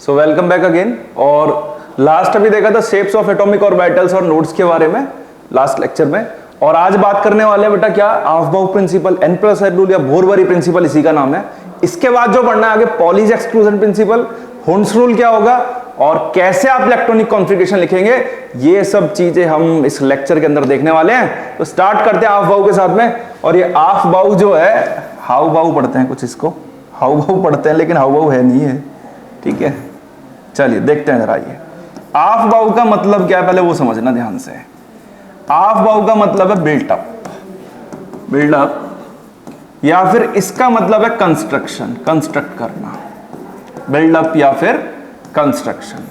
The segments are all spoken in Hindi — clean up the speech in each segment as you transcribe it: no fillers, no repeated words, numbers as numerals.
So welcome back again. और लास्ट अभी देखा था शेप्स ऑफ एटॉमिक ऑर्बिटल्स और नोड्स के बारे में लास्ट लेक्चर में, और आज बात करने वाले हैं बेटा क्या, ऑफबाउ प्रिंसिपल, N+L रूल या बोर-बरी प्रिंसिपल इसी का नाम है। इसके बाद जो पढ़ना है आगे Pauli's exclusion principal, Hund's rule क्या होगा और कैसे आप इलेक्ट्रॉनिक कॉन्फ़िगरेशन लिखेंगे, ये सब चीजें हम इस लेक्चर के अंदर देखने वाले हैं। तो स्टार्ट करते हैं ऑफबाउ के साथ में। और ये ऑफबाउ जो है, हाउ बाउ पढ़ते हैं कुछ, इसको हाउ बाउ पढ़ते हैं लेकिन हाउ बाउ है नहीं है, ठीक है। चलिए देखते हैं जरा ये ऑफबाउ का मतलब क्या है, पहले वो समझना ध्यान से। ऑफबाउ का मतलब है बिल्टअप, बिल्डअप, या फिर इसका मतलब है कंस्ट्रक्शन, कंस्ट्रक्ट करना, बिल्डअप या फिर कंस्ट्रक्शन।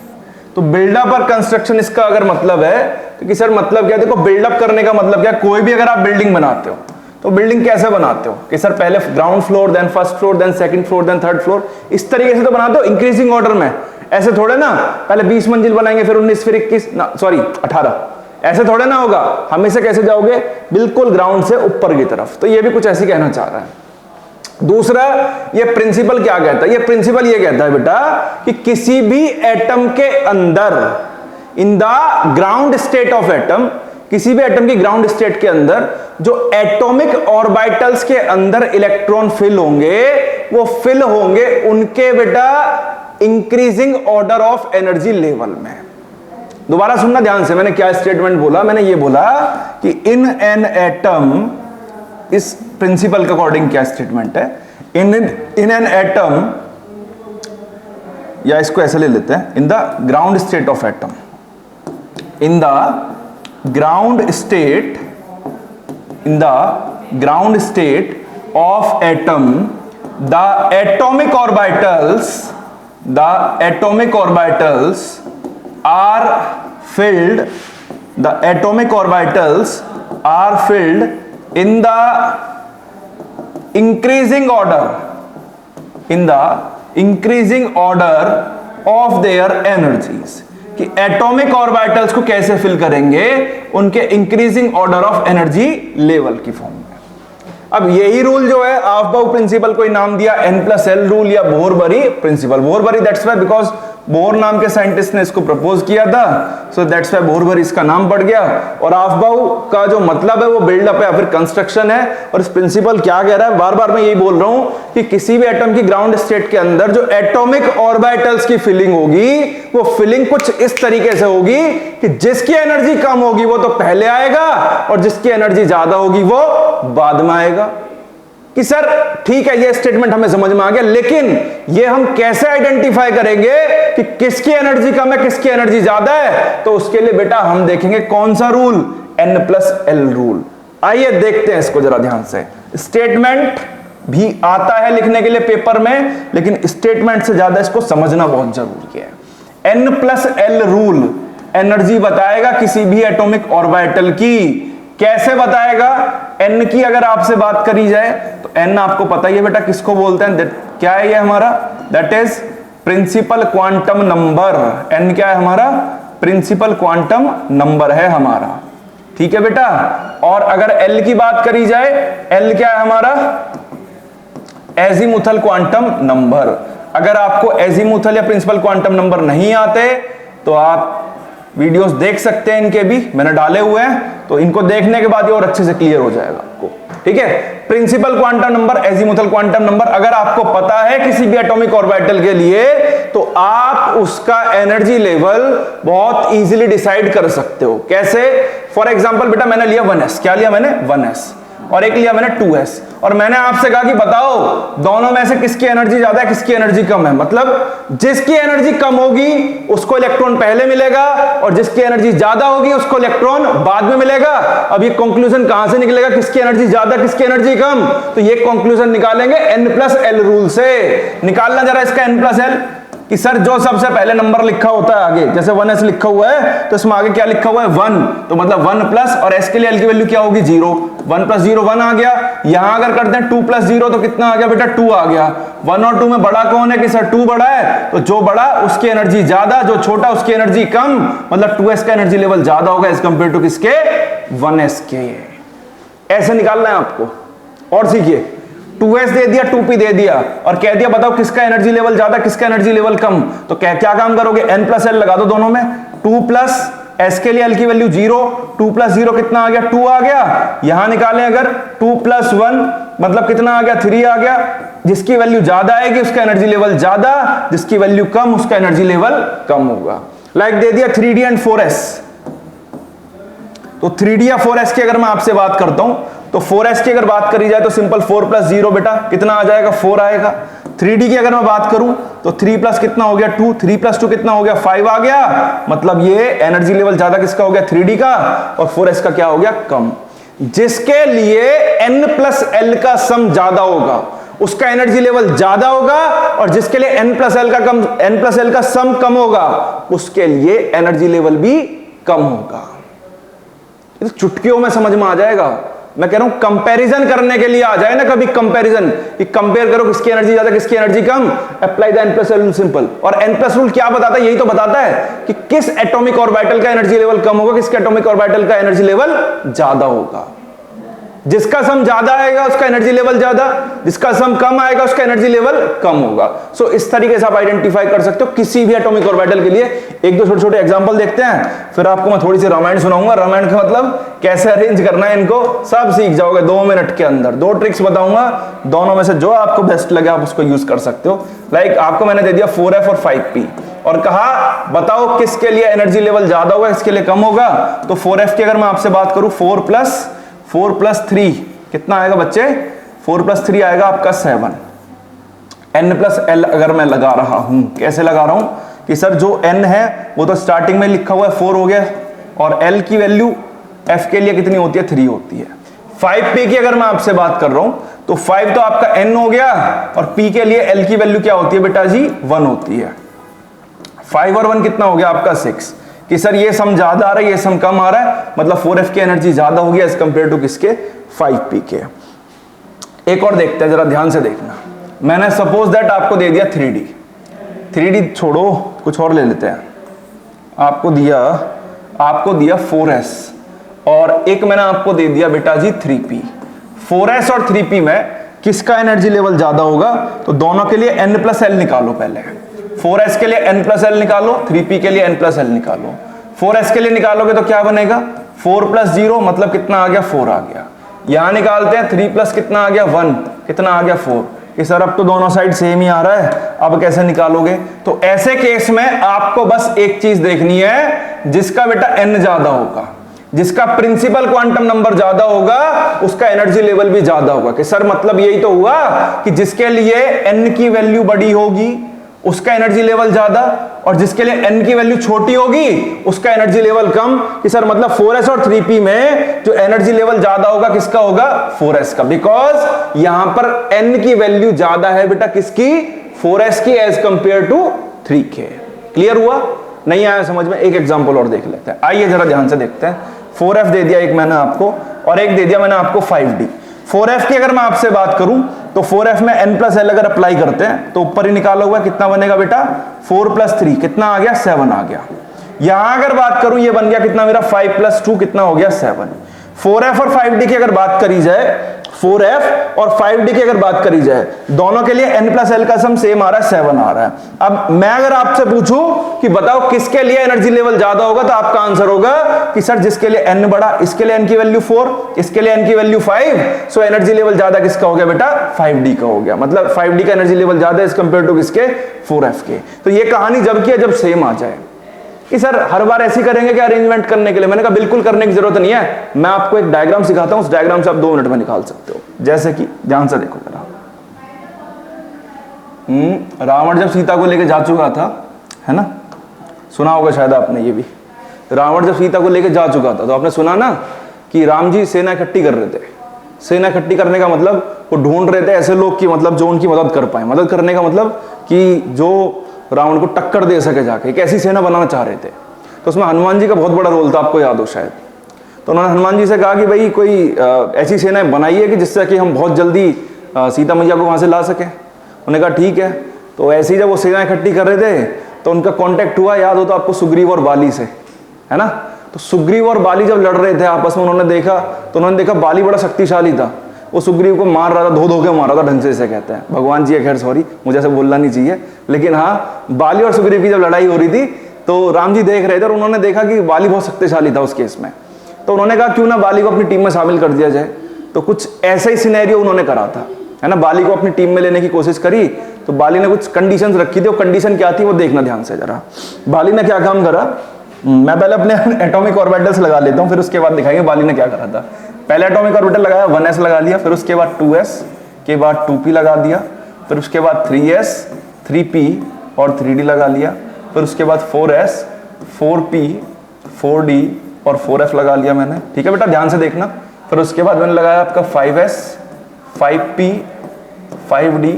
तो बिल्डअप और कंस्ट्रक्शन इसका अगर मतलब है तो कि सर मतलब क्या है, देखो बिल्डअप करने का मतलब क्या, कोई भी अगर आप बिल्डिंग बनाते हो तो बिल्डिंग कैसे बनाते हो कि सर पहले ground floor, then first floor, then second floor, then third floor, इस तरीके से तो बनाते हो इंक्रीजिंग ऑर्डर में। ऐसे थोड़े ना पहले 20 मंजिल बनाएंगे फिर 19 फिर 21 ना सॉरी 18, ऐसे थोड़े ना होगा। हमेशा कैसे जाओगे, बिल्कुल ग्राउंड से ऊपर की तरफ। तो ये भी कुछ ऐसे कहना चाह रहा है। दूसरा, ये प्रिंसिपल क्या कहता है, ये प्रिंसिपल ये कहता है बेटा कि किसी भी एटम के अंदर, in the ground state of atom, किसी भी एटम की ग्राउंड स्टेट के अंदर जो एटॉमिक ऑर्बिटल्स के अंदर इलेक्ट्रॉन फिल होंगे, वो फिल होंगे उनके बेटा increasing order of energy level में। दोबारा सुनना ध्यान से, मैंने क्या स्टेटमेंट बोला, मैंने ये बोला कि इन एन एटम, इस प्रिंसिपल के अकॉर्डिंग क्या स्टेटमेंट है, इन एन एटम, या इसको ऐसे ले लेते हैं, in the ground state of atom, in the ground state, in the ground state of atom, the atomic orbitals are filled, the atomic orbitals are filled in the increasing order, in the increasing order of their energies। कि एटॉमिक ऑर्बिटल्स को कैसे फिल करेंगे, उनके increasing order of energy level की फॉर्म में। अब यही रूल जो है ऑफबाउ प्रिंसिपल को नाम दिया N+L रूल या Bohr Bury principle. Bohr Bury that's why because Bohr नाम के साइंटिस्ट ने इसको प्रपोज किया था, सो दैट्स वाई बोर-बरी इसका नाम पड़ गया। और ऑफबाउ का जो मतलब है वो बिल्डअप है या फिर कंस्ट्रक्शन है। और इस प्रिंसिपल क्या कह रहा है, बार बार मैं यही बोल रहा हूं कि किसी भी एटम की ग्राउंड स्टेट के अंदर जो एटॉमिक ऑर्बिटल्स की फिलिंग होगी, वो फिलिंग कुछ इस तरीके से होगी कि जिसकी एनर्जी कम होगी वो तो पहले आएगा और जिसकी एनर्जी ज्यादा होगी वो बाद में आएगा। कि सर ठीक है ये स्टेटमेंट हमें समझ में आ गया, लेकिन ये हम कैसे आइडेंटिफाई करेंगे कि किसकी एनर्जी कम है किसकी एनर्जी ज्यादा है, तो उसके लिए बेटा हम देखेंगे कौन सा रूल, N+L रूल। आइए देखते हैं इसको जरा ध्यान से। स्टेटमेंट भी आता है लिखने के लिए पेपर में, लेकिन स्टेटमेंट से ज्यादा इसको समझना बहुत जरूरी है। N+L रूल एनर्जी बताएगा किसी भी एटॉमिक ऑर्बिटल की। कैसे बताएगा, N की अगर आपसे बात करी जाए तो N आपको पता ही है बेटा किसको बोलते हैं, क्या है ये हमारा, that is principal quantum number. N क्या है हमारा, प्रिंसिपल क्वांटम नंबर है हमारा, ठीक है बेटा। और अगर L की बात करी जाए, L क्या है हमारा, एजीमुथल क्वांटम नंबर। अगर आपको एजीमुथल या प्रिंसिपल क्वांटम नंबर नहीं आते तो आप वीडियोस देख सकते हैं, इनके भी मैंने डाले हुए हैं, तो इनको देखने के बाद ये और अच्छे से क्लियर हो जाएगा आपको, ठीक है। Principal quantum number, azimuthal quantum number अगर आपको पता है किसी भी एटॉमिक ऑर्बिटल के लिए, तो आप उसका एनर्जी लेवल बहुत इजीली डिसाइड कर सकते हो। कैसे, फॉर एग्जांपल बेटा मैंने लिया 1s, क्या लिया मैंने, 1s, और एक लिया मैंने 2s, और मैंने आपसे कहा कि बताओ दोनों में से किसकी एनर्जी ज्यादा है किसकी एनर्जी कम है। मतलब जिसकी एनर्जी कम होगी उसको इलेक्ट्रॉन पहले मिलेगा और जिसकी एनर्जी ज्यादा होगी उसको इलेक्ट्रॉन बाद में मिलेगा। अब ये कंक्लूजन कहां से निकलेगा, किसकी एनर्जी ज्यादा किसकी एनर्जी कम, तो ये कंक्लूजन निकालेंगे N+L रूल से। निकालना जरा इसका N+L कि सर जो सबसे पहले नंबर लिखा होता है आगे, जैसे 1s लिखा हुआ है तो इसमें आगे क्या लिखा हुआ है, 1, तो मतलब 1 प्लस, और s के लिए l की वैल्यू क्या होगी, 0। 1 + 0 1 आ गया। यहां अगर करते हैं 2 + 0 तो कितना आ गया बेटा, 2 आ गया। 1 और 2 में बड़ा कौन है कि सर 2 बड़ा है, तो जो बड़ा उसकी एनर्जी ज्यादा, जो छोटा उसकी एनर्जी कम, मतलब 2s का एनर्जी लेवल ज्यादा होगा एज कंपेयर टू किसके, 1s के। ऐसे निकालना है आपको। और सीखिए 2s दे दिया 2p दे दिया और कह दिया बताओ किसका एनर्जी लेवल ज्यादा किसका एनर्जी लेवल कम, तो क्या काम करोगे, n प्लस एल लगा दो दोनों में, 2 प्लस s के लिए l की वैल्यू 0, 2 प्लस 0 कितना आ गया 2 आ गया, यहां निकालें अगर 2 प्लस 1 मतलब कितना आ गया 3 आ गया, जिसकी वैल्यू ज्यादा आएगी उसका एनर्जी लेवल ज्यादा, जिसकी वैल्यू कम उसका एनर्जी लेवल कम होगा। लाइक दे दिया 3d एंड 4s, तो 3d या 4s की अगर मैं आपसे बात करता हूं तो 4s की अगर बात करी जाए तो सिंपल 4 प्लस 0 बेटा कितना आ जाएगा 4 आएगा। 3d की अगर मैं बात करूं तो 3 प्लस कितना हो गया 2, 3 प्लस 2 कितना हो गया 5 आ गया, मतलब ये एनर्जी लेवल ज्यादा किसका हो गया 3d का और 4s का क्या हो गया कम। जिसके लिए n प्लस l का सम ज्यादा होगा उसका एनर्जी लेवल ज्यादा होगा और जिसके लिए n प्लस l का सम कम होगा उसके लिए एनर्जी लेवल भी कम होगा। तो चुटकियों में समझ में आ जाएगा। मैं कह रहा हूं कंपैरिजन करने के लिए आ जाए ना कभी कंपैरिजन, कि कंपेयर करो किसकी एनर्जी ज्यादा किसकी energy come, apply the n plus rule simple. और n प्लस रूल क्या बताता है, यही तो बताता है कि किस एटॉमिक ऑर्बिटल का एनर्जी लेवल कम होगा किसके एटॉमिक ऑर्बिटल का एनर्जी लेवल ज्यादा होगा। जिसका सम ज्यादा आएगा उसका एनर्जी लेवल ज्यादा, जिसका सम कम आएगा उसका एनर्जी लेवल कम होगा। सो इस तरीके से आप आइडेंटिफाई कर सकते हो किसी भी एटॉमिक ऑर्बिटल के लिए। एक दो छोटे छोटे एग्जांपल देखते हैं, फिर आपको मैं थोड़ी सी रामायण सुनाऊंगा। रामायण का मतलब कैसे अरेंज करना है इनको सब सीख जाओगे 2 मिनट के अंदर। 2 ट्रिक्स बताऊंगा, दोनों में से जो आपको बेस्ट लगे आप उसको यूज कर सकते हो। लाइक आपको मैंने दे दिया 4f और 5p और कहा बताओ किसके लिए एनर्जी लेवल ज्यादा होगा किसके लिए कम होगा। तो 4f की अगर मैं आपसे बात करूं 4 प्लस 3 कितना आएगा बच्चे, 4 प्लस 3 आएगा आपका 7। n प्लस l अगर मैं लगा रहा हूं, कैसे लगा रहा हूं कि सर जो n है वो तो स्टार्टिंग में लिखा हुआ है 4 हो गया और l की वैल्यू f के लिए कितनी होती है 3 होती है। 5p की अगर मैं आपसे बात कर रहा हूं तो 5 तो आपका n हो गया और p के लिए l की वैल्यू क्या होती है बेटा जी 1 होती है। 5 और 1 कितना हो गया आपका 6, कि सर ये सम ज्यादा आ रहा है ये सम कम आ रहा है, मतलब 4f की एनर्जी ज्यादा होगी एज कंपेयर टू किसके 5p के। एक और देखते हैं जरा ध्यान से देखना। मैंने सपोज दैट आपको दे दिया 3d छोड़ो कुछ और ले लेते हैं। आपको दिया 4s और एक मैंने आपको दे दिया बेटा जी 3p। 4s और 3p में किसका एनर्जी लेवल ज्यादा होगा, तो दोनों के लिए n प्लस एल निकालो। पहले 4s के लिए n प्लस एल निकालो, 3p के लिए n प्लस एल निकालो। 4s के लिए निकालोगे तो क्या बनेगा 4 प्लस 0 मतलब कितना आ गया 4 आ गया। यहां निकालते हैं 3 प्लस कितना आ गया 1 कितना आ गया 4, कि सर अब तो दोनों साइड सेम ही आ रहा है, अब कैसे निकालोगे। तो ऐसे केस में आपको बस एक चीज देखनी है, जिसका बेटा n ज्यादा होगा जिसका प्रिंसिपल क्वांटम नंबर ज्यादा होगा उसका एनर्जी लेवल भी ज्यादा होगा। कि सर मतलब यही तो हुआ कि जिसके लिए n की वैल्यू बड़ी होगी उसका एनर्जी लेवल ज्यादा और जिसके लिए n की वैल्यू छोटी होगी उसका एनर्जी लेवल कम। कि सर मतलब 4s और 3p में जो एनर्जी लेवल ज्यादा होगा किसका होगा 4s का, बिकॉज यहां पर n की वैल्यू ज्यादा है बेटा किसकी 4s की as compare to 3k। Clear हुआ, नहीं आया समझ में। एक एग्जांपल और देख लेते हैं, आइए जरा ध्यान से देखते हैं। 4f दे दिया एक मैंने आपको और एक दे दिया मैंने आपको 5d। 4f की अगर मैं आपसे बात करूं तो 4f में n प्लस एल अगर अप्लाई करते हैं तो ऊपर ही निकाला हुआ कितना बनेगा बेटा 4 प्लस 3 कितना आ गया 7 आ गया। यहां अगर बात करूं ये बन गया कितना मेरा 5 प्लस 2 कितना हो गया 7। 4f और 5d की अगर बात करी जाए 4f और 5d की अगर बात करी जाए दोनों के लिए n प्लस एल का सम सेम आ रहा है 7 आ रहा है। अब मैं अगर आपसे पूछूं कि बताओ किसके लिए एनर्जी लेवल ज्यादा होगा तो आपका आंसर होगा कि सर जिसके लिए n बड़ा, इसके लिए n की वैल्यू 4 इसके लिए n की वैल्यू 5, सो एनर्जी लेवल ज्यादा किसका हो गया बेटा 5d का हो गया। मतलब 5d का एनर्जी लेवल ज्यादा एज कंपेयर टू किसके 4f के। तो ये कहानी जब की जब सेम आ जाए कि सर हर बार ऐसी करेंगे क्या अरेंजमेंट करने के लिए, मैंने कहा बिल्कुल करने की जरूरत नहीं है। मैं आपको एक डायग्राम सिखाता हूं, उस डायग्राम से आप 2 मिनट में निकाल सकते हो। जैसे कि ध्यान से देखो जरा, रावण जब सीता को लेके जा चुका था, है ना, सुना होगा शायद आपने ये भी। रावण जब सीता को लेके जा चुका था तो आपने सुना ना कि राम जी सेना इकट्ठी कर रहे थे। सेना इकट्ठी करने का मतलब वो ढूंढ रहे थे ऐसे लोग की मतलब जो उनकी मदद कर पाए। मदद करने का मतलब कि जो रावण को टक्कर दे सके जाके, एक ऐसी सेना बनाना चाह रहे थे। तो उसमें हनुमान जी का बहुत बड़ा रोल था, आपको याद हो शायद। तो उन्होंने हनुमान जी से कहा कि भाई कोई ऐसी सेना बनाइए कि जिससे कि हम बहुत जल्दी सीता मैया को वहां से ला सकें। उन्होंने कहा ठीक है। तो ऐसे ही जब वो सेना इकट्ठी कर रहे थे तो उनका कॉन्टेक्ट हुआ, याद हो तो आपको, सुग्रीव और बाली से, है ना। तो सुग्रीव और बाली जब लड़ रहे थे आपस में, उन्होंने देखा बाली बड़ा शक्तिशाली था। वो सुग्रीव को मार रहा था, धो धो के मार रहा था, ढंग से इसे कहते हैं। भगवान जी है, खैर सॉरी, मुझे ऐसे बोलना नहीं चाहिए, लेकिन हाँ, बाली और सुग्रीव की जब लड़ाई हो रही थी तो राम जी देख रहे थे और उन्होंने देखा कि बाली बहुत शक्तिशाली था उस केस में, तो उन्होंने कहा क्यों ना बाली को अपनी टीम में शामिल कर दिया जाए। तो कुछ ऐसा ही सिनेरियो उन्होंने करा था, है ना, बाली को अपनी टीम में लेने की कोशिश करी। तो बाली ने कुछ कंडीशंस रखी थी, वो कंडीशन क्या थी वो देखना ध्यान से जरा। बाली ने क्या काम करा, मैं पहले अपने एटॉमिक ऑर्बिटल्स लगा लेता हूं, फिर उसके बाद दिखाएंगे बाली ने क्या करा था। पहले एटॉमिक ऑर्बिटल लगाया, 1s लगा लिया, फिर उसके बाद 2s के बाद 2p लगा दिया, फिर उसके बाद 3s 3p और 3d लगा लिया, फिर उसके बाद 4s 4p 4d और 4f लगा लिया मैंने। ठीक है बेटा, ध्यान से देखना। फिर उसके बाद मैंने लगाया आपका 5s 5p 5d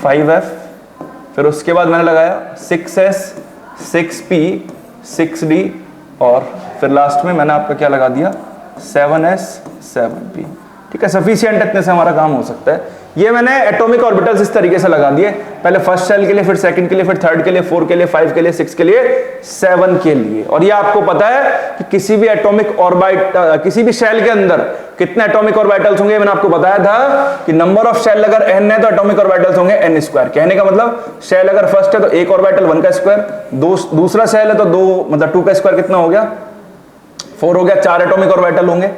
5f, फिर उसके बाद मैंने लगाया 6s 6p 6d और फिर लास्ट में मैंने आपका क्या लगा दिया 7s 7p। ठीक है, सफिशिएंट, इतने से हमारा काम हो सकता है। ये मैंने एटॉमिक ऑर्बिटल्स इस तरीके से लगा दिए, पहले फर्स्ट सेल के लिए, फिर सेकंड के लिए, फिर थर्ड के लिए, 4 के लिए, 5 के लिए, 6 के लिए, 7 के लिए। और ये आपको पता है कि किसी भी एटॉमिक ऑर्बिट, किसी भी शेल के अंदर कितने एटॉमिक ऑर्बिटल्स होंगे, मैंने आपको बताया था कि नंबर ऑफ शेल अगर n है तो एटॉमिक ऑर्बिटल्स होंगे n²। कहने का मतलब शेल अगर फर्स्ट है तो एक ऑर्बिटल 1 का स्क्वायर, दूसरा शेल है तो 2 मतलब 2 का स्क्वायर कितना हो गया 4 हो गया, 4 एटॉमिक ऑर्बिटल होंगे।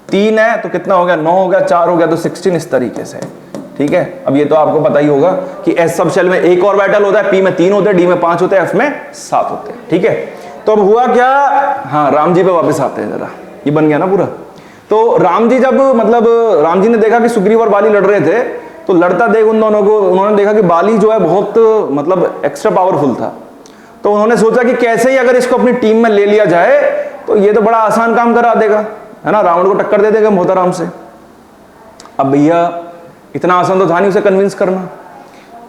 3 है तो कितना हो गया 9 हो गया, 4 हो गया तो 16, इस तरीके से। ठीक है, अब ये तो आपको पता ही होगा कि एस सब शेल में एक ऑर्बिटल होता है, पी में 3 होते हैं, डी में 5 होते हैं, एफ में 7 होते हैं। ठीक है, तो अब हुआ क्या, हाँ राम जी पे वापस आते हैं जरा, ये बन गया ना पूरा। तो राम जी जब मतलब राम जी ने देखा कि सुग्रीव और बाली लड़ रहे थे, तो लड़ता देख उन दोनों को उन्होंने देखा कि बाली जो है बहुत मतलब एक्स्ट्रा पावरफुल था। तो उन्होंने सोचा कि कैसे ही अगर इसको अपनी टीम में ले लिया जाए तो ये तो बड़ा आसान काम करा देगा, है ना, रावण को टक्कर दे देगा मोहतराम से। अब भैया इतना आसान तो था नहीं उसे कन्विंस करना।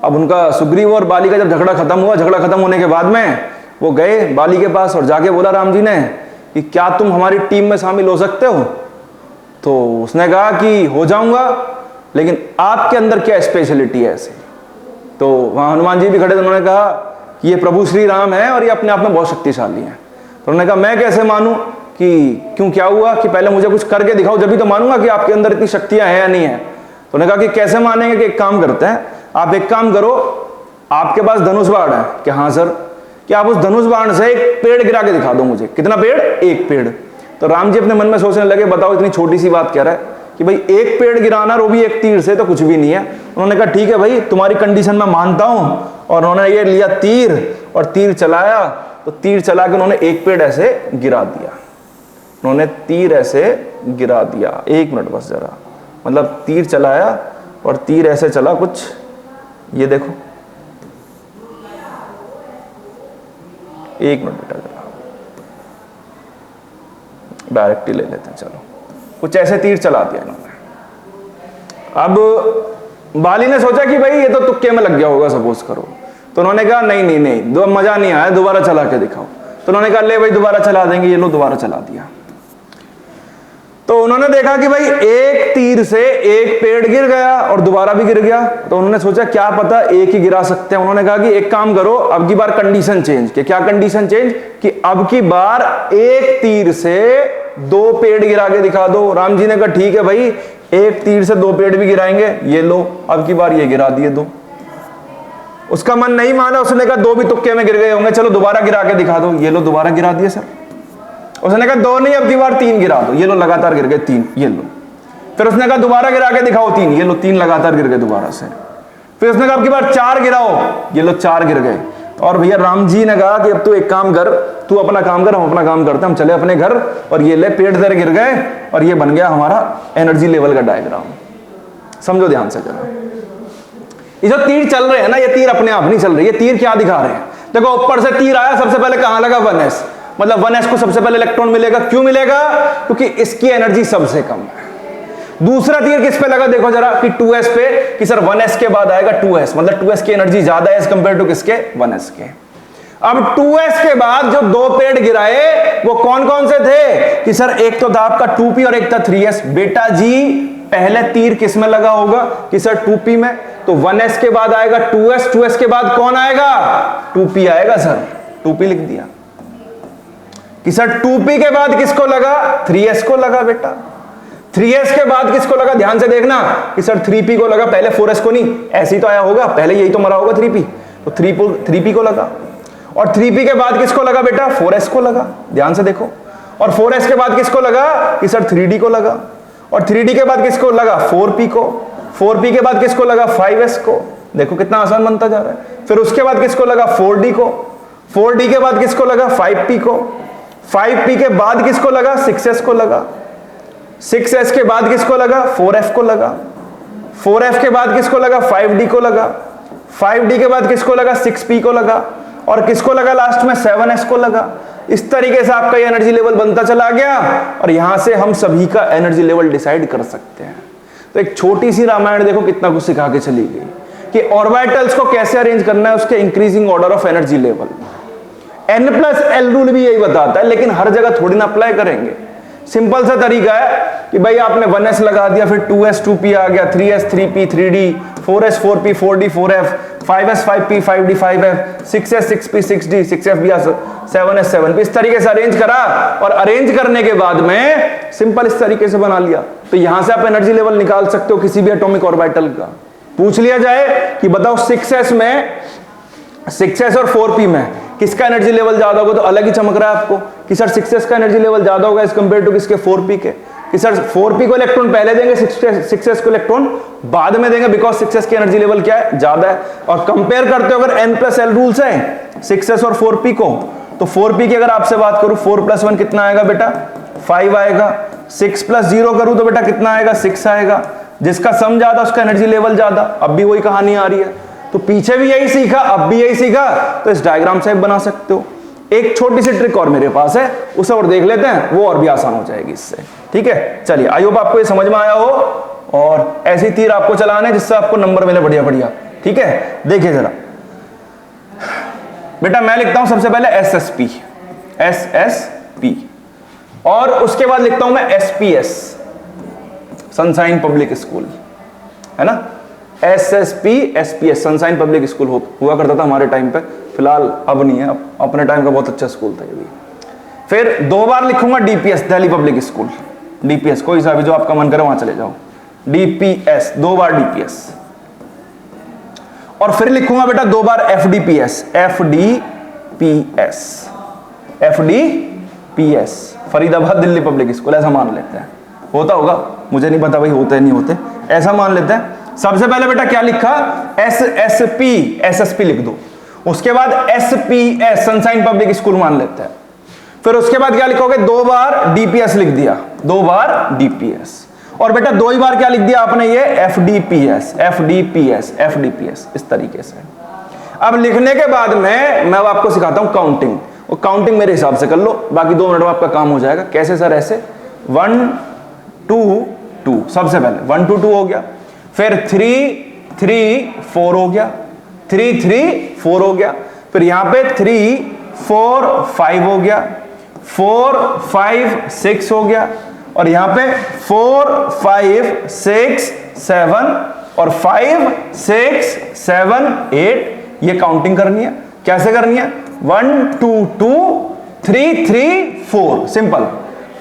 अब उनका सुग्रीव और बाली का जब झगड़ा खत्म हुआ, झगड़ा खत्म होने के बाद में वो गए बाली के पास और जाके बोला राम जी ने कि क्या तुम हमारी टीम में शामिल हो सकते हो। तो उसने कहा कि हो जाऊंगा, लेकिन आपके अंदर क्या स्पेशलिटी है ऐसे। तो वहां हनुमान जी भी खड़े थे, उन्होंने कहा कि ये प्रभु श्री राम है और ये अपने आप में बहुत शक्तिशाली हैं। तो उन्होंने कहा मैं कैसे मानूं कि क्यों, क्या हुआ, कि पहले मुझे कुछ करके दिखाओ जब भी तो मानूंगा कि आपके अंदर इतनी शक्तियां हैं या नहीं है। तो उन्होंने कहा कि कैसे मानेंगे, कि एक काम करते हैं, आप एक काम करो, आपके पास धनुष बाण है, कि हाँ सर, कि आप उस धनुष बाण से एक पेड़ गिरा के दिखा दो मुझे। कितना पेड़, एक पेड़। तो राम जी अपने मन में सोचने लगे, बताओ इतनी छोटी सी बात कह रहा है कि भाई एक पेड़ गिराना, वो भी एक तीर से, तो कुछ भी नहीं है। उन्होंने कहा ठीक है भाई, तुम्हारी कंडीशन मैं मानता हूं। और उन्होंने ये लिया तीर और तीर चलाया, तो तीर चला के उन्होंने एक पेड़ ऐसे गिरा दिया। उन्होंने तीर ऐसे गिरा दिया, 1 मिनट बस जरा, मतलब तीर चलाया और तीर ऐसे चला कुछ, ये देखो, 1 मिनट बेटा जरा, डायरेक्ट ही ले लेते हैं, चलो, कुछ ऐसे तीर चला दिया इन्होंने। अब बाली ने सोचा कि भाई ये तो तुक्के में लग गया होगा सपोज करो। तो उन्होंने कहा नहीं नहीं नहीं, दो मजा नहीं आया, दोबारा चला के दिखाओ। तो उन्होंने कहा ले भाई दोबारा चला देंगे, ये लो दोबारा चला दिया। तो उन्होंने देखा कि भाई एक तीर से एक पेड़ गिर गया और दोबारा भी गिर गया। तो उन्होंने सोचा क्या पता एक ही गिरा सकते हैं। उन्होंने कहा कि एक काम करो, अब की बार कंडीशन चेंज। कि क्या कंडीशन चेंज, कि अब की बार एक तीर से 2 पेड़ गिरा के दिखा दो। राम जी ने कहा ठीक है भाई, एक तीर से 2 पेड़ भी गिराएंगे, ये लो, अब की बार ये गिरा दिए 2। उसका मन नहीं माना, उसने कहा 2 भी तुक्के में गिर गए होंगे, चलो दोबारा गिरा के दिखा दो, ये लो दोबारा गिरा दिए सर। उसने कहा 2 नहीं, अब की बार 3 गिरा दो, ये लो लगातार गिर गए 3, ये लो। फिर उसने कहा दोबारा गिरा के दिखाओ 3, ये लो 3 लगातार गिर गए दोबारा से। फिर उसने कहा अब की बार 4 गिराओ, ये लो 4 गिर गए। और भैया राम जी ने कहा कि अब तू एक काम कर, तू अपना काम कर, हम अपना काम करते हैं, हम चले अपने घर। और ये ले पेड़ तेरे गिर गए और ये बन गया हमारा एनर्जी लेवल का डायग्राम। समझो ध्यान से जरा, ये जो तीर चल रहे हैं ना, ये तीर अपने आप नहीं चल रहे, ये तीर क्या दिखा रहे हैं। देखो ऊपर से तीर आया, सबसे पहले कहां लगा 1s, मतलब 1s को सबसे पहले इलेक्ट्रॉन मिलेगा। क्यों मिलेगा, क्योंकि इसकी एनर्जी सबसे कम है। दूसरा तीर किस पे लगा देखो जरा, कि 2s पे, कि सर 1s के बाद आएगा 2s, मतलब 2s की एनर्जी ज्यादा है एज कंपेयर टू किसके, 1s के। अब 2s के बाद जो 2 पेड़ गिराए वो कौन कौन से थे, कि सर एक तो था आपका 2p और एक था 3s। बेटा जी पहले तीर किस में लगा होगा, कि सर 2p में, तो 1s के बाद आएगा 2s, 2s के बाद कौन आएगा, 2p आएगा सर, 2p लिख दिया। कि सर 2p के बाद किसको लगा, 3s को लगा बेटा। 3s के बाद किसको लगा, ध्यान से देखना कि सर 3p को लगा, पहले 4s को नहीं, ऐसे ही तो आया होगा, पहले यही तो मरा होगा 3p, तो 3p को लगा। और 3p के बाद किसको लगा बेटा, 4s को लगा, ध्यान से देखो। और 4s के बाद किसको लगा कि सर 3d को लगा। और 3d के बाद किसको लगा, 4p को। 4p के बाद किसको लगा, 5s को। देखो कितना आसान बनता जा रहा है। फिर उसके बाद किसको लगा, 4d को। 4d के बाद किसको लगा, 5p को। 5p के बाद किसको लगा, 6s को लगा। 6s के बाद किसको लगा, 4f को लगा। 4f के बाद किसको लगा, 5d को लगा। 5d के बाद किसको लगा, 6p को लगा। और किसको लगा लास्ट में, 7s को लगा। इस तरीके से आपका एनर्जी लेवल बनता चला गया और यहां से हम सभी का एनर्जी लेवल डिसाइड कर सकते हैं। तो एक छोटी सी रामायण देखो कितना कुछ सिखा के चली गई कि ऑर्बिटल्स को कैसे अरेंज करना है, उसके increasing order of energy level. n+l rule भी यही बताता है, लेकिन हर जगह थोड़ी ना अप्लाई करेंगे। सिंपल सा तरीका है कि भाई आपने 1s लगा दिया, फिर 2s 2p आ गया, 3s 3p 3d, 4s 4p 4d 4f, 5s 5p 5d 5f, 6s 6p 6d 6f भी 7s 7p। इस तरीके से अरेंज करा और अरेंज करने के बाद में सिंपल इस तरीके से बना लिया। तो यहां से आप एनर्जी लेवल निकाल सकते हो किसी भी एटॉमिक ऑर्बिटल का। पूछ लिया जाए कि बताओ 6s में, 6s और 4p में किसका एनर्जी लेवल ज्यादा होगा, तो अलग ही चमक रहा है आपको कि सर 6s का एनर्जी लेवल ज्यादा होगा एज कंपेयर टू किसके, 4p के। कि सर 4p को इलेक्ट्रॉन पहले देंगे, 6s को इलेक्ट्रॉन बाद में देंगे, बिकॉज 6s की एनर्जी लेवल क्या है, ज्यादा है। और कंपेयर करते हो अगर n+l रूल्स है 6s और 4p को, तो 4p की अगर आपसे बात करूं 4 + 1 कितना आएगा बेटा, 5 आएगा। 6 + 0 करूं तो बेटा कितना आएगा, 6 आएगा। जिसका सम ज्यादा उसका एनर्जी लेवल ज्यादा। अब भी वही कहानी आ रही है, तो पीछे भी यही सीखा, अब भी यही सीखा, तो इस डायग्राम से बना सकते हो। एक छोटी सी ट्रिक और मेरे पास है, उसे और देख लेते हैं, वो और भी आसान हो जाएगी इससे। ठीक है, चलिए, आई होप आपको ये समझ में आया हो और ऐसी तीर आपको चलाने जिससे आपको नंबर मिले बढ़िया बढ़िया। ठीक है, देखिए जरा बेटा, मैं लिखता हूं सबसे पहले SSP और उसके बाद लिखता हूं मैं SPS, सनशाइन पब्लिक स्कूल, है ना। SSP SPS sunshine public school हुआ करता था हमारे टाइम पे, फिलहाल अब नहीं है, अपने टाइम का बहुत अच्छा स्कूल था ये भी। फिर 2 बार लिखूंगा DPS Delhi public school, DPS कोई सा भी जो आपका मन करे वहां चले जाओ, DPS 2 बार DPS। और फिर लिखूंगा बेटा 2 बार FDPS, FDPS Faridabad Delhi public school, ऐसा मान लेते हैं। होता होगा, मुझे नहीं पता भाई होते नहीं होते, ऐसा मान लेते हैं। सबसे पहले बेटा क्या लिखा, SSP लिख दो, उसके बाद SPS सनशाइन पब्लिक स्कूल मान लेते हैं। फिर उसके बाद क्या लिखोगे, 2 बार DPS लिख दिया, 2 बार DPS। और बेटा 2 ही बार क्या लिख दिया आपने, ये FDPS, इस तरीके से। अब लिखने के बाद में मैं आपको सिखाता हूं काउंटिंग, और काउंटिंग मेरे हिसाब से कर लो, बाकी 2 मिनट में आपका काम हो जाएगा। कैसे सर, ऐसे 1 2 2, सबसे पहले 1 2 2 हो गया, फिर 3 3 4 हो गया, 3 3 4 हो गया, फिर यहां पे 3 4 5 हो गया, 4 5 6 हो गया, और यहां पे 4 5 6 7 और 5 6 7 8। ये काउंटिंग करनी है। कैसे करनी है, 1 2 2 3 3 4, सिंपल।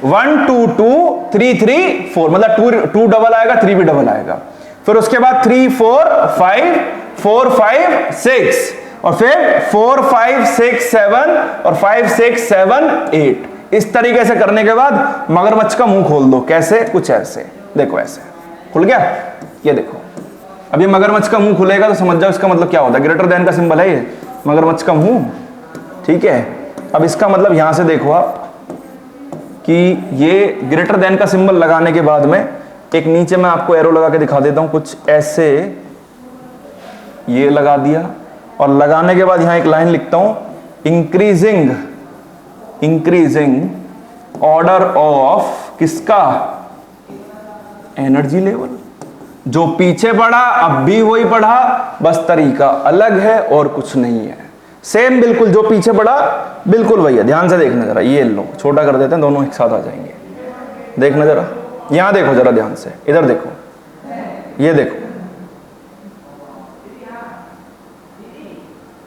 1 2 2 3 3 4, मतलब 2 डबल आएगा, 3 भी डबल आएगा। फिर उसके बाद 3 4 5 4 5 6, और फिर 4 5 6 7 और 5 6 7 8। इस तरीके से करने के बाद मगरमच्छ का मुंह खोल दो। कैसे, कुछ ऐसे देखो, ऐसे खुल गया, ये देखो। अब ये मगरमच्छ का मुंह खुलेगा तो समझ जाओ इसका मतलब क्या होता है, ग्रेटर देन का सिंबल है ये, मगरमच्छ का मुंह। ठीक है, अब इसका मतलब यहां से देखो आप कि ये ग्रेटर देन का सिंबल लगाने के बाद में एक नीचे मैं आपको एरो लगा के दिखा देता हूं, कुछ ऐसे ये लगा दिया, और लगाने के बाद यहां एक लाइन लिखता हूं, इंक्रीजिंग ऑर्डर ऑफ किसका, एनर्जी लेवल। जो पीछे पढ़ा अब भी वही पढ़ा, बस तरीका अलग है और कुछ नहीं है, सेम बिल्कुल जो पीछे पढ़ा बिल्कुल वही है। ध्यान से देखना जरा, ये लो छोटा कर देते हैं, दोनों एक साथ आ जाएंगे। देखना जरा, यहां देखो जरा ध्यान से, इधर देखो, ये देखो,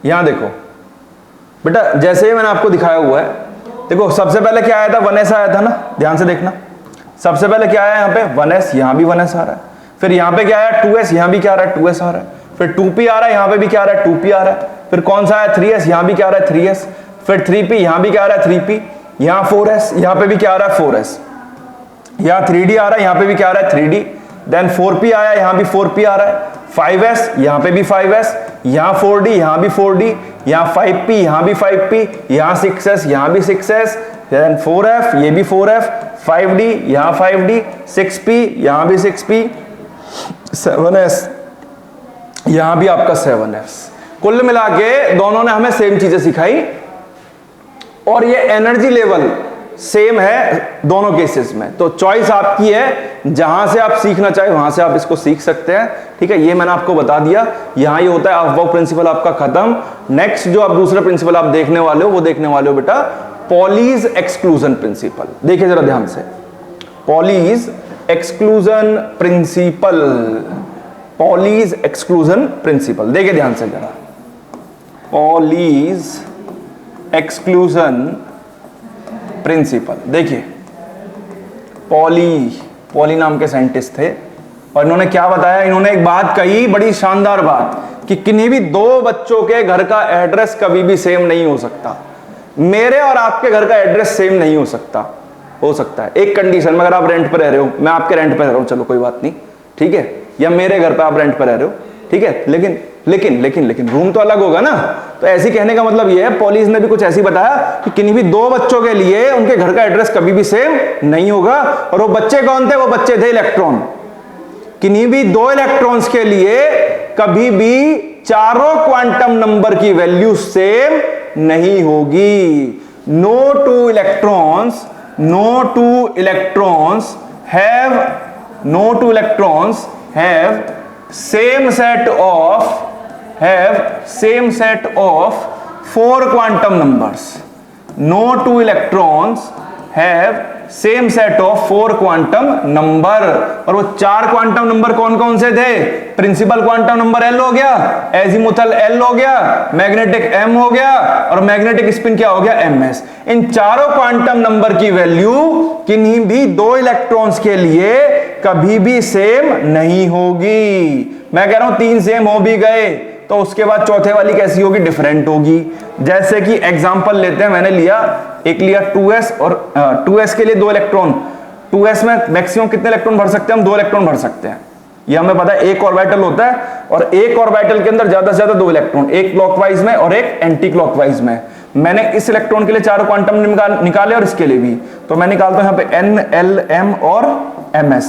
यहां देखो बेटा, जैसे ही मैंने आपको दिखाया हुआ है, देखो सबसे पहले क्या आया था, 1s आया था ना, ध्यान से देखना। सबसे पहले क्या आया यहाँ पे 1s, यहाँ भी 1s आ रहा है, फिर यहाँ पे क्या आया 2s, यहाँ भी क्या आ रहा है 2s आ रहा है, फिर 2p आ रहा है, यहाँ पे भी क्या आ रहा है 2p आ रहा है, फिर कौन सा आया 3s, यहाँ भी क्या आ रहा है 3s, फिर 3p, यहाँ भी क्या आ रहा है 3p, यहाँ 4s, यहाँ पे भी क्या आ रहा है 4s, यहाँ 3d आ रहा है, यहाँ पे भी क्या आ रहा है 3d, देन 4p आया, यहाँ भी 4p आ रहा है, 5s, यहाँ पे भी 5s, यहाँ 4d, यहाँ भी 4d, यहाँ 5p, यहाँ भी 5p, यहाँ 6s, यहाँ भी 6s, देन 4f, ये भी 4f, 5d, यहाँ 5d, 6p, यहाँ भी 6p, 7s, यहाँ भी आपका 7s। कुल मिला के दोनों ने हमें सेम चीजें सिखाई और ये एनर्जी लेवल सेम है दोनों केसेस में। तो चॉइस आपकी है, जहां से आप सीखना चाहे वहां से आप इसको सीख सकते हैं। ठीक है, ये मैंने आपको बता दिया। यहां ये होता है अफबाउ प्रिंसिपल आपका खत्म। नेक्स्ट जो आप दूसरा प्रिंसिपल आप देखने वाले हो वो देखने वाले हो बेटा पॉलीज एक्सक्लूजन प्रिंसिपल। देखिए जरा ध्यान से, Pauli's exclusion principal, Pauli's exclusion principal. देखिए ध्यान से जरा, पॉलीज एक्सक्लूजन प्रिंसिपल। देखिए पॉली नाम के साइंटिस्ट थे और इन्होंने क्या बताया, इन्होंने एक बात कही, बड़ी शानदार बात, कि किन्हीं भी दो बच्चों के घर का एड्रेस कभी भी सेम नहीं हो सकता। मेरे और आपके घर का एड्रेस सेम नहीं हो सकता। हो सकता है एक कंडीशन में, अगर आप रेंट पर रह रहे हो, मैं आपके रेंट पर रह रहा हूं, चलो कोई बात नहीं, ठीक है, या मेरे घर पर आप रेंट पर रह रहे हो, ठीक है, लेकिन लेकिन लेकिन लेकिन रूम तो अलग होगा ना। तो ऐसी कहने का मतलब ये है, पॉलीज ने भी कुछ ऐसी बताया कि किन्हीं भी दो बच्चों के लिए उनके घर का एड्रेस कभी भी सेम नहीं होगा। और वो बच्चे कौन थे? वो बच्चे थे इलेक्ट्रॉन। किन्हीं भी दो इलेक्ट्रॉन्स के लिए कभी भी चारों क्वांटम नंबर की वैल्यू सेम नहीं होगी। No two electrons have same set of 4 quantum numbers. No two electrons have same set of 4 quantum number. और वो 4 क्वांटम नंबर कौन कौन से थे? प्रिंसिपल क्वांटम नंबर L हो गया, एजीमुथल L हो गया, मैग्नेटिक M हो गया और मैग्नेटिक स्पिन क्या हो गया? MS। इन चारों क्वांटम नंबर की वैल्यू किन्हीं भी दो इलेक्ट्रॉन्स के लिए कभी भी सेम नहीं होगी। मैं कह रहा हूं 3 सेम हो भी गए तो उसके बाद चौथे वाली कैसी होगी? डिफरेंट होगी। जैसे कि एग्जांपल लेते हैं, मैंने लिया 2s और 2s के लिए 2 इलेक्ट्रॉन। 2s में मैक्सिमम कितने इलेक्ट्रॉन भर सकते हैं हम? 2 इलेक्ट्रॉन भर सकते हैं। ये हमें पता है, एक ऑर्बिटल होता है और एक ऑर्बिटल के अंदर ज्यादा से ज्यादा 2 इलेक्ट्रॉन, एक क्लॉकवाइज में और एक एंटी क्लॉकवाइज में। मैंने इस इलेक्ट्रॉन के लिए 4 क्वांटम निकाले और इसके लिए भी, तो मैं निकालता हूं यहां पे N, L, M और MS।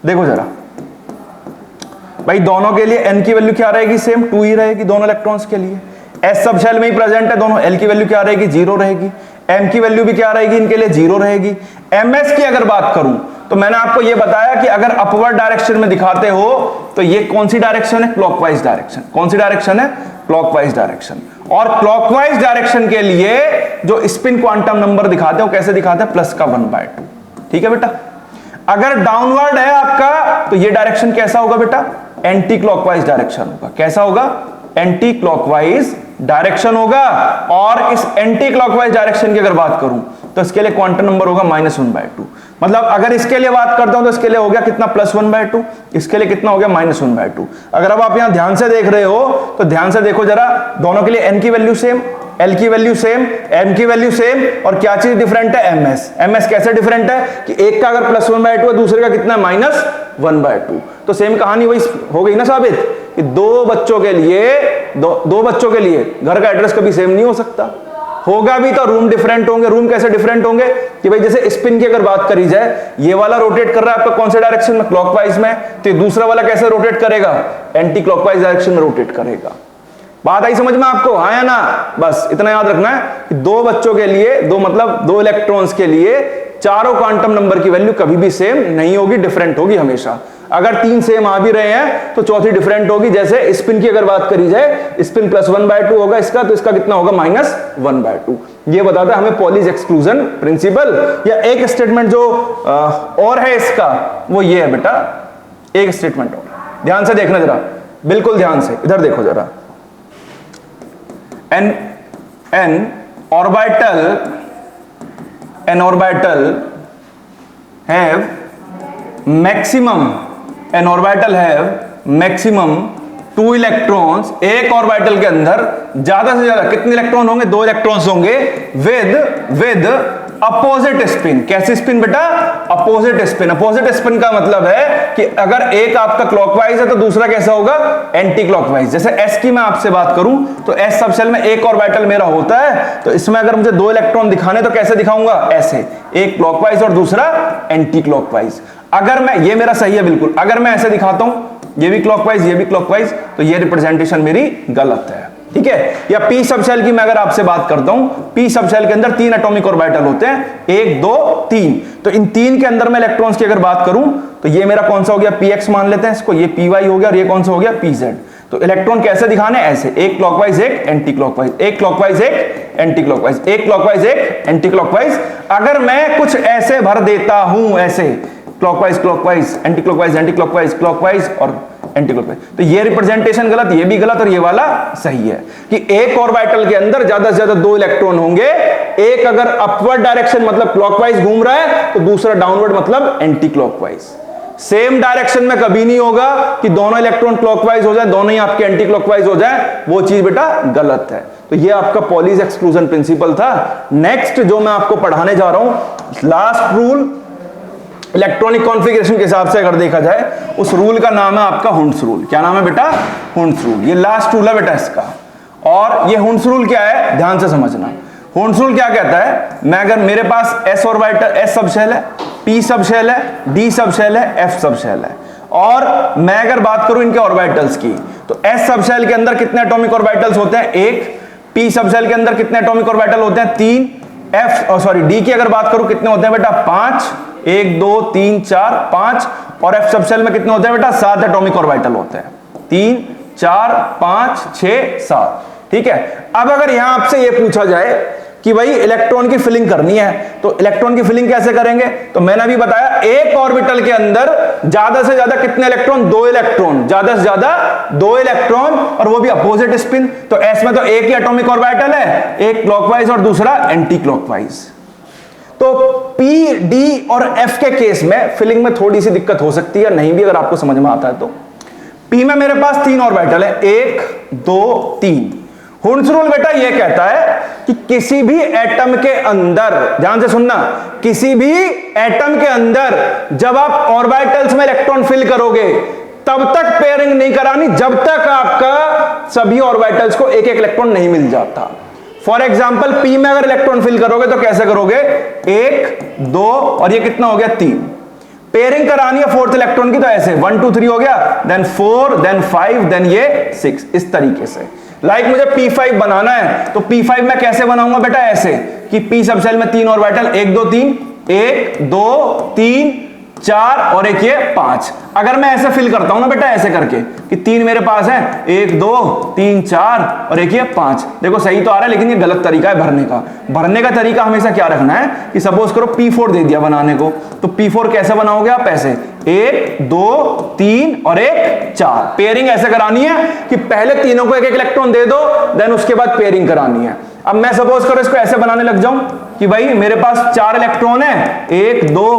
देखो जरा भाई, दोनों के लिए n की वैल्यू क्या रहेगी? सेम 2 ही रहेगी दोनों इलेक्ट्रॉन्स के लिए। s सब शेल में ही प्रेजेंट है दोनों। l की वैल्यू क्या रहेगी? 0 रहेगी। m की वैल्यू भी क्या रहेगी? इनके लिए 0 रहेगी। ms की अगर बात करूं तो मैंने आपको यह बताया कि अगर अपवर्ड डायरेक्शन में दिखाते हो तो ये कौन सी डायरेक्शन है? Clockwise direction. कौन सी डायरेक्शन है? Clockwise direction. और क्लॉकवाइज डायरेक्शन के लिए जो स्पिन क्वांटम नंबर दिखाते हो, कैसे दिखाते हैं? प्लस का 1/2। ठीक है बेटा। अगर डाउनवर्ड है आपका तो ये डायरेक्शन कैसा होगा बेटा? एंटी क्लॉकवाइज डायरेक्शन होगा। कैसा होगा? एंटी क्लॉकवाइज डायरेक्शन होगा। और इस एंटी क्लॉकवाइज डायरेक्शन की अगर बात करूं तो इसके लिए क्वांटम नंबर होगा -1/2। मतलब अगर इसके लिए बात करता हूं तो इसके लिए हो गया कितना? +1/2। इसके लिए कितना हो गया? -1/2। अगर अब आप यहां ध्यान से देख रहे हो तो ध्यान से देखो जरा, दोनों के लिए n की वैल्यू सेम, L की वैल्यू सेम, M की वैल्यू सेम, और क्या चीज डिफरेंट है? MS कैसे डिफरेंट है कि एक का अगर +1/2 है, दूसरे का कितना? -1/2। तो सेम कहानी वही हो गई ना साबित, कि दो बच्चों के लिए घर का एड्रेस कभी सेम नहीं हो सकता। होगा भी तो रूम डिफरेंट होंगे। रूम कैसे डिफरेंट होंगे? कि भाई जैसे स्पिन की अगर बात करी जाए, ये वाला रोटेट कर रहा है आपका कौन से डायरेक्शन में? क्लॉकवाइज में। तो दूसरा वाला कैसे रोटेट करेगा? एंटी क्लॉकवाइज डायरेक्शन में रोटेट करेगा। बात आई समझ में आपको? हाँ या ना? बस इतना याद रखना है कि दो बच्चों के लिए, दो इलेक्ट्रॉन्स के लिए चारों क्वांटम नंबर की वैल्यू कभी भी सेम नहीं होगी, डिफरेंट होगी हमेशा। अगर 3 सेम आ भी रहे हैं तो चौथी डिफरेंट होगी। जैसे स्पिन की अगर बात करी जाए, स्पिन +1/2 होगा इसका, तो इसका कितना होगा? -1/2। ये बताता है हमें पॉलीज एक्सक्लूजन प्रिंसिपल। या एक स्टेटमेंट जो और है इसका, वो ये है बेटा, एक स्टेटमेंट और, ध्यान से देखना जरा, बिल्कुल ध्यान से, इधर देखो जरा। an orbital have maximum N orbital have maximum 2 electrons, एक ऑर्बिटल के अंदर ज्यादा से ज्यादा कितने इलेक्ट्रॉन होंगे? 2 इलेक्ट्रॉन्स होंगे विद अपोजिट स्पिन। कैसी स्पिन बेटा? Opposite spin. अपोजिट स्पिन का मतलब है कि अगर एक आपका क्लॉकवाइज है तो दूसरा कैसा होगा? Anti clockwise. जैसे s की मैं आपसे बात करूं तो s सबशेल में एक ऑर्बिटल मेरा होता है, तो इसमें अगर मुझे 2 इलेक्ट्रॉन दिखाने तो कैसे दिखाऊंगा? ऐसे, एक क्लॉकवाइज और दूसरा एंटी क्लॉकवाइज। अगर मैं, ये मेरा सही है बिल्कुल, अगर मैं ऐसे दिखाता हूं, ये भी क्लॉकवाइज, ये भी क्लॉकवाइज, तो ये रिप्रेजेंटेशन मेरी गलत है, ठीक है। या p सबशेल की मैं अगर आपसे बात करता हूं, p सबशेल के अंदर 3 एटॉमिक ऑर्बिटल होते हैं, 1 2 3, तो इन 3 के अंदर मैं इलेक्ट्रॉन्स की अगर बात करूं तो ये मेरा कौन सा हो गया? px मान लेते हैं इसको, ये py हो गया, और ये कौन सा हो गया? pz। तो इलेक्ट्रॉन कैसे दिखाने? ऐसे, एक क्लॉकवाइज एक एंटी क्लॉकवाइज, एक क्लॉकवाइज एक एंटी क्लॉकवाइज, एक क्लॉकवाइज एक एंटी क्लॉकवाइज। अगर मैं कुछ ऐसे भर देता हूं, ऐसे clockwise clockwise anti clockwise anti clockwise clockwise और एंटी क्लॉकवाइज, तो ये रिप्रेजेंटेशन गलत, ये भी गलत और ये वाला सही है कि एक ऑर्बिटल के अंदर ज्यादा से ज्यादा 2 इलेक्ट्रॉन होंगे। एक अगर अपवर्ड डायरेक्शन मतलब क्लॉकवाइज घूम रहा है तो दूसरा डाउनवर्ड मतलब एंटी क्लॉकवाइज। सेम डायरेक्शन में कभी नहीं होगा कि दोनों इलेक्ट्रॉन क्लॉकवाइज हो जाए, दोनों ही आपके एंटी क्लॉकवाइज हो जाए, वो चीज बेटा गलत है। तो ये आपका पॉलीज एक्सक्लूजन प्रिंसिपल था। नेक्स्ट जो मैं आपको पढ़ाने जा रहा हूं, लास्ट रूल इलेक्ट्रॉनिक कॉन्फ़िगरेशन के हिसाब से अगर देखा जाए, उस रूल का नाम है आपका हुंड्स रूल। क्या नाम है बेटा? Hund's rule. ये लास्ट रूल है बेटा इसका। और ये हुंड्स रूल क्या है, ध्यान से समझना। हुंड्स रूल क्या कहता है, मैं अगर मेरे पास s ऑर्बिटल, s सबशेल है, p सबशेल है, d सबशेल है, f सबशेल है, और मैं अगर बात करूं इनके ऑर्बिटल्स की, तो s सबशेल के अंदर कितने एटॉमिक ऑर्बिटल्स होते हैं? 1। p सबशेल के अंदर कितने एटॉमिक ऑर्बिटल होते हैं? 3। d की अगर बात करूं कितने होते हैं बेटा? 5। 1 2 3 4 5। और f सबशेल में कितने होते हैं बेटा? 7 एटॉमिक ऑर्बिटल होते हैं। 3 4 5 6 7, ठीक है। अब अगर यहां आपसे ये पूछा जाए कि भाई इलेक्ट्रॉन की फिलिंग करनी है, तो इलेक्ट्रॉन की फिलिंग कैसे करेंगे? तो मैंने अभी बताया एक ऑर्बिटल के अंदर ज्यादा से ज्यादा कितने इलेक्ट्रॉन? 2 इलेक्ट्रॉन, ज्यादा से ज्यादा 2 इलेक्ट्रॉन, और वो भी अपोजिट स्पिन। तो s में तो एक ही एटॉमिक ऑर्बिटल है, एक क्लॉकवाइज और दूसरा एंटी क्लॉकवाइज। तो p d और f के केस में फिलिंग में थोड़ी सी दिक्कत हो सकती है, नहीं भी अगर आपको समझ में आता है तो। p में मेरे पास 3 ऑर्बिटल है, 1 2 3। हुंड्स रूल बेटा ये कहता है कि किसी भी एटम के अंदर, ध्यान से सुनना, किसी भी एटम के अंदर जब आप ऑर्बिटल्स में इलेक्ट्रॉन फिल करोगे तब तक पेयरिंग नहीं करानी जब तक आपका सभी ऑर्बिटल्स को एक एक इलेक्ट्रॉन नहीं मिल जाता। फॉर एग्जाम्पल p में अगर इलेक्ट्रॉन फिल करोगे तो कैसे करोगे? 1 2 और ये कितना हो गया? 3। पेयरिंग करानी है 4th इलेक्ट्रॉन की तो ऐसे 1 2 3 हो गया, देन 4 देन 5 देन ये 6, इस तरीके से। लाइक मुझे p5 बनाना है तो p5 मैं कैसे बनाऊंगा बेटा? ऐसे कि p सबशेल में 3 ऑर्बिटल, 1 2 3, 1 2 3 4 और एक ये 5। अगर मैं ऐसे फिल करता हूं ना बेटा, ऐसे करके कि 3 मेरे पास है, 1 2 3 4 और एक ये 5, देखो सही तो आ रहा है, लेकिन ये गलत तरीका है भरने का। भरने का तरीका हमेशा क्या रखना है कि सपोज करो p4 दे दिया बनाने को, तो p4 कैसे बनाओगे आप? ऐसे 1 2 3 और एक 4। पेयरिंग ऐसे करानी है कि पहले तीनों को एक एक इलेक्ट्रॉन दे दो, देन उसके बाद पेयरिंग करानी है। अब मैं सपोज करो इसको ऐसे बनाने लग जाऊं कि भाई मेरे पास 4 इलेक्ट्रॉन है, 1 2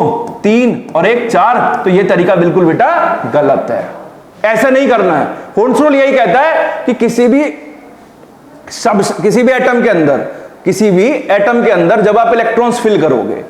3 और एक 4, तो ये तरीका बिल्कुल बेटा गलत है, ऐसे नहीं करना है। हुंड्स रूल यही कहता है कि किसी भी एटम के अंदर जब आप इलेक्ट्रॉन्स फिल करोगे,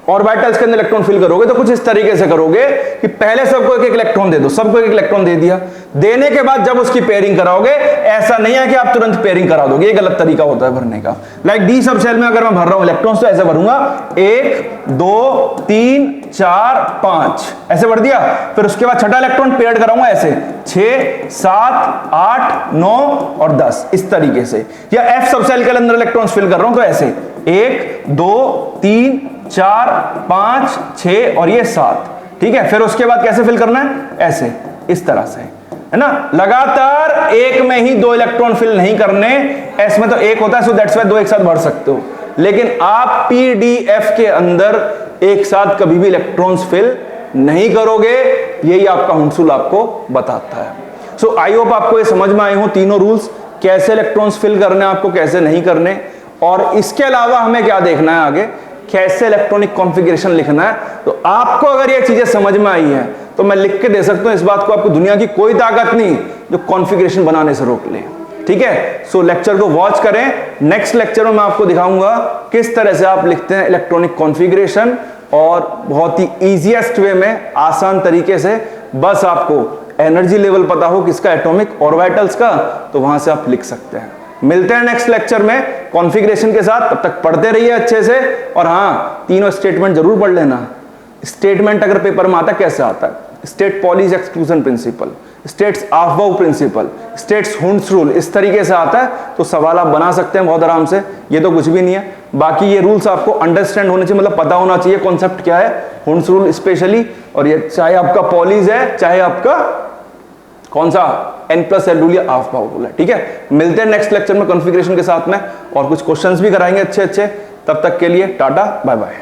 ऑर्बिटल्स के अंदर इलेक्ट्रॉन फिल करोगे, तो कुछ इस तरीके से करोगे कि पहले सबको एक एक इलेक्ट्रॉन दे दो, सबको एक एक इलेक्ट्रॉन दे दिया, देने के बाद जब उसकी पेयरिंग कराओगे, ऐसा नहीं है कि आप तुरंत पेयरिंग करा दोगे, ये गलत तरीका होता है भरने का। लाइक डी सबशेल में अगर मैं भर रहा हूं इलेक्ट्रॉन्स तो ऐसे भरूंगा 1 2 3 4 5, ऐसे भर दिया। फिर उसके बाद छठा इलेक्ट्रॉन पेयर्ड कराऊंगा ऐसे 6 7 8 9 और 10, इस तरीके से। या एफ सबशेल के अंदर इलेक्ट्रॉन्स फिल कर रहा हूं तो ऐसे 1 2 3 4 5 6 और ये 7, ठीक है। फिर उसके बाद कैसे फिल करना है? ऐसे, इस तरह से, है ना। लगातार एक में ही 2 इलेक्ट्रॉन फिल नहीं करने, एस में तो 1 होता है, सो दैट्स वाई 2 एक साथ भर सकते हो, लेकिन आप पीडीएफ के अंदर एक साथ कभी भी इलेक्ट्रॉन्स फिल नहीं करोगे, यही आपका हुंड्स रूल आपको बताता है। सो आई होप आपको ये समझ में आए हो तीनों रूल्स, कैसे इलेक्ट्रॉन्स फिल करने आपको, कैसे नहीं करने। और इसके अलावा हमें क्या देखना है आगे कैसे इलेक्ट्रॉनिक कॉन्फ़िगरेशन लिखना है। तो आपको अगर ये चीजें समझ में आई है तो मैं लिख के दे सकता हूं इस बात को, आपको दुनिया की कोई ताकत नहीं जो कॉन्फ़िगरेशन बनाने से रोक ले। ठीक है, सो लेक्चर को वॉच करें। नेक्स्ट लेक्चर में मैं आपको दिखाऊंगा किस तरह से आप लिखते हैं इलेक्ट्रॉनिक कॉन्फ़िगरेशन, और बहुत ही इजीएस्ट वे में, आसान तरीके से, बस आपको एनर्जी लेवल पता हो किसका, एटॉमिक ऑर्बिटल्स का, तो वहां से आप लिख सकते हैं। मिलते हैं नेक्स्ट लेक्चर में कॉन्फ़िगरेशन के साथ, तब तक पढ़ते रहिए अच्छे से। और हाँ, तीनों स्टेटमेंट जरूर पढ़ लेना। स्टेटमेंट अगर पेपर में आता कैसे आता है, state Pauli's exclusion principle, states Aufbau principle, states Hund's rule, इस तरीके से आता है तो सवाल आप बना सकते हैं बहुत आराम से। ये तो कुछ भी नहीं है, बाकी ये रूल्स आपको अंडरस्टैंड होने चाहिए, मतलब पता होना चाहिए कॉन्सेप्ट क्या है, हुंड्स रूल स्पेशली। और ये चाहे आपका पॉलीज है, चाहे आपका कौन सा N+L रूल या ऑफबाउ रूल है। ठीक है, मिलते हैं नेक्स्ट लेक्चर में कॉन्फ़िगरेशन के साथ में, और कुछ क्वेश्चंस भी कराएंगे अच्छे अच्छे। तब तक के लिए टाटा बाय बाय।